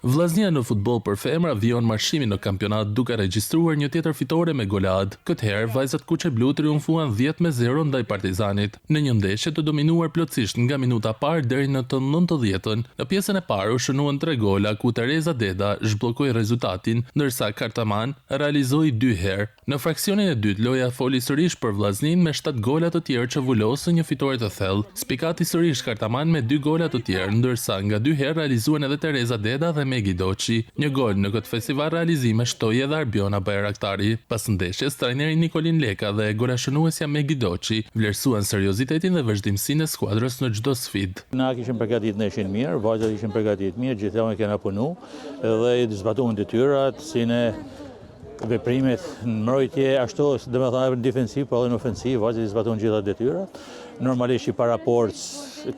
Vllaznia në futboll për femra vijon marshimin në kampionat duke regjistruar një tjetër fitore me golad. Këtë herë vajzat kuqe blu triumfuan 10-0 ndaj Partizanit, në një ndeshje të dominuar plotësisht nga minuta parë deri në të 90-ën. Në pjesën e parë u shënuan 3 gola ku Tereza Deda zhbllokoi rezultatin, ndërsa Kartaman realizoi 2 herë. Në fraksionin e dytë loja foli sërish për vllaznin me 7 gola të tjerë që vulosën një fitore të thellë. Spikati sërish Kartaman me 2 gola të tjerë, ndërsa nga 2 herë realizuan edhe Tereza Deda dhe Megi Doçi. Një gol në këtë festival realizime shtoi edhe Arbiona Bajraktari. Pas ndeshjes, trajneri Nikolin Leka dhe golashënuesja Megi Doçi vlerësuan seriozitetin dhe vazhdimsinë e skuadrës në çdo sfidë. Na kishim përgatitur ndeshin mirë, vajzat ishin përgatitur mirë, gjithmonë kena punu dhe i zbatuan detyrat, si në veprimet në mbrojtje, ashtu domethënë në defensiv, po edhe në ofensiv, vajzat i zbatuan gjitha detyrat. Normalisht i paraport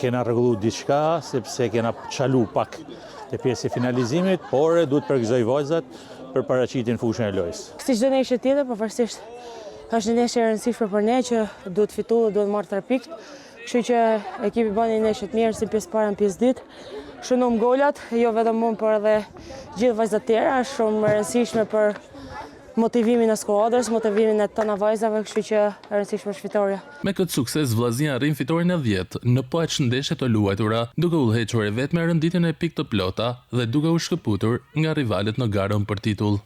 kena rregulluar diçka sepse kena çalu pak te pjesa e finalizimit, por duhet përgëzoj vajzat për paraqitjen fushën e lojës. Si çdo ndeshje tjetër, pavarësisht është një ndeshje e rëndësishme për ne që duhet fituar, duhet marrë 3 pikë. Kështu që ekipi bën një ndeshje të mirë si pjesë para në pjesë dytë. Shënuam golat, jo vetëm unë, por edhe gjithë vajzat e tjera, shumë e rëndësishme për motivimin e skuadrës, motivimin e tëna vajzave, kështu që e rëndësishme është fitoria. Me këtë sukses, vllaznia arrin fitoren e 10 në po aq ndeshje të luajtura, duke udhëhequr vetëm me renditjen e pikë të plota dhe duke u shkëputur nga rivalet në garën për titull.